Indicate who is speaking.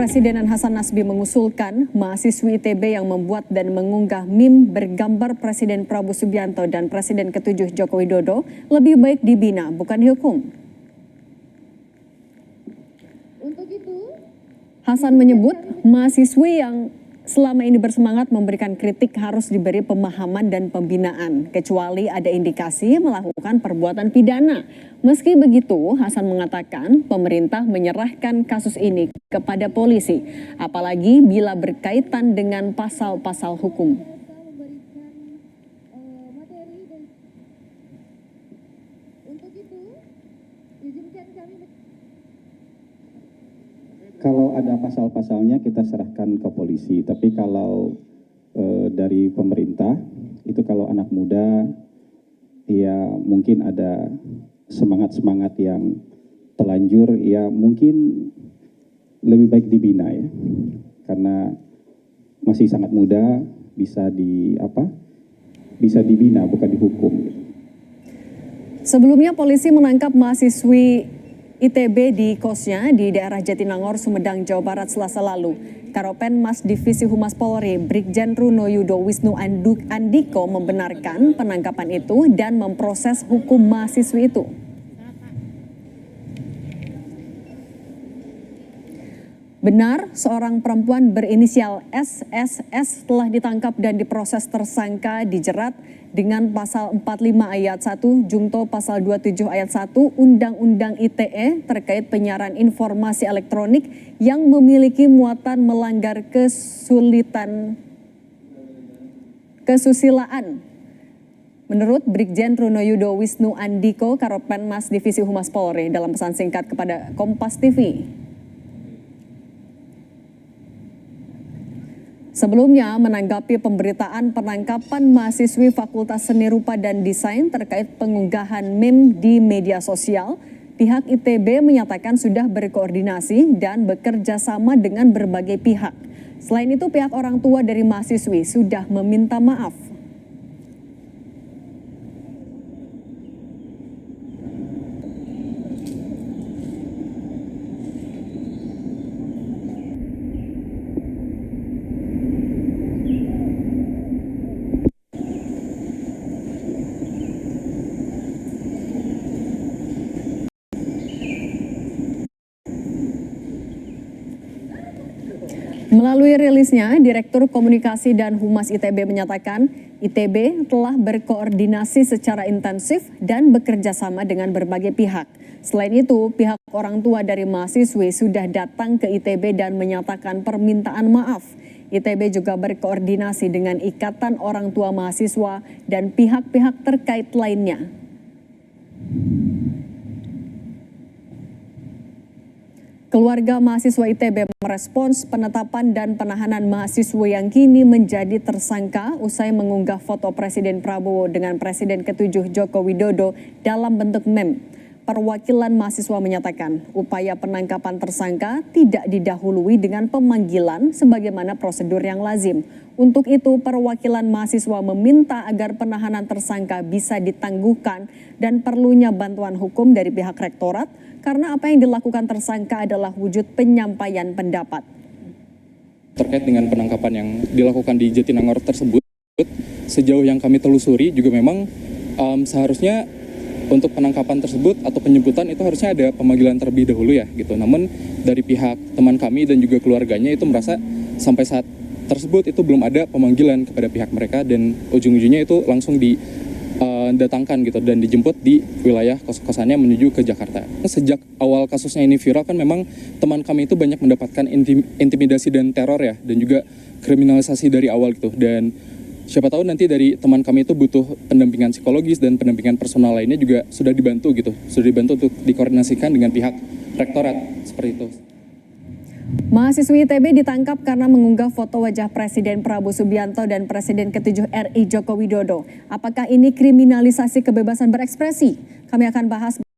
Speaker 1: Presidenan Hasan Nasbi mengusulkan mahasiswi ITB yang membuat dan mengunggah meme bergambar Presiden Prabowo Subianto dan Presiden ke-7 Joko Widodo lebih baik dibina, bukan dihukum. Untuk itu, Hasan menyebut mahasiswi yang selama ini bersemangat memberikan kritik harus diberi pemahaman dan pembinaan, kecuali ada indikasi melakukan perbuatan pidana. Meski begitu, Hasan mengatakan pemerintah menyerahkan kasus ini kepada polisi, apalagi bila berkaitan dengan pasal-pasal hukum.
Speaker 2: Kalau ada pasal-pasalnya kita serahkan ke polisi, tapi kalau dari pemerintah itu kalau anak muda ya mungkin ada semangat-semangat yang telanjur, ya mungkin lebih baik dibina ya, karena masih sangat muda, bisa dibina bukan dihukum.
Speaker 1: Sebelumnya polisi menangkap mahasiswi ITB di kosnya di daerah Jatinangor, Sumedang, Jawa Barat Selasa lalu. Karopenmas Divisi Humas Polri, Brigjen Runo Yudo Wisnu Andiko membenarkan penangkapan itu dan memproses hukum mahasiswi itu. Benar, seorang perempuan berinisial SSS telah ditangkap dan diproses tersangka dijerat dengan pasal 45 ayat 1 Jungto pasal 27 ayat 1 Undang-Undang ITE terkait penyiaran informasi elektronik yang memiliki muatan melanggar kesusilaan. Menurut Brigjen Runo Yudo Wisnu Andiko, Karopenmas Divisi Humas Polri dalam pesan singkat kepada Kompas TV. Sebelumnya, menanggapi pemberitaan penangkapan mahasiswi Fakultas Seni Rupa dan Desain terkait pengunggahan meme di media sosial, pihak ITB menyatakan sudah berkoordinasi dan bekerja sama dengan berbagai pihak. Selain itu, pihak orang tua dari mahasiswi sudah meminta maaf. Melalui rilisnya, Direktur Komunikasi dan Humas ITB menyatakan ITB telah berkoordinasi secara intensif dan bekerja sama dengan berbagai pihak. Selain itu, pihak orang tua dari mahasiswi sudah datang ke ITB dan menyatakan permintaan maaf. ITB juga berkoordinasi dengan Ikatan Orang Tua Mahasiswa dan pihak-pihak terkait lainnya. Keluarga mahasiswa ITB merespons penetapan dan penahanan mahasiswa yang kini menjadi tersangka usai mengunggah foto Presiden Prabowo dengan Presiden ke-7 Joko Widodo dalam bentuk meme. Perwakilan mahasiswa menyatakan upaya penangkapan tersangka tidak didahului dengan pemanggilan sebagaimana prosedur yang lazim. Untuk itu, perwakilan mahasiswa meminta agar penahanan tersangka bisa ditangguhkan dan perlunya bantuan hukum dari pihak rektorat karena apa yang dilakukan tersangka adalah wujud penyampaian pendapat.
Speaker 3: Terkait dengan penangkapan yang dilakukan di Jatinangor tersebut, sejauh yang kami telusuri juga memang seharusnya untuk penangkapan tersebut atau penjemputan itu harusnya ada pemanggilan terlebih dahulu ya gitu. Namun dari pihak teman kami dan juga keluarganya itu merasa sampai saat tersebut itu belum ada pemanggilan kepada pihak mereka dan ujung-ujungnya itu langsung didatangkan gitu dan dijemput di wilayah kos-kosannya menuju ke Jakarta. Sejak awal kasusnya ini viral kan memang teman kami itu banyak mendapatkan intimidasi dan teror ya dan juga kriminalisasi dari awal gitu dan siapa tahu nanti dari teman kami itu butuh pendampingan psikologis dan pendampingan personal lainnya juga sudah dibantu gitu. Sudah dibantu untuk dikoordinasikan dengan pihak rektorat seperti itu.
Speaker 1: Mahasiswi ITB ditangkap karena mengunggah foto wajah Presiden Prabowo Subianto dan Presiden ke-7 RI Joko Widodo. Apakah ini kriminalisasi kebebasan berekspresi? Kami akan bahas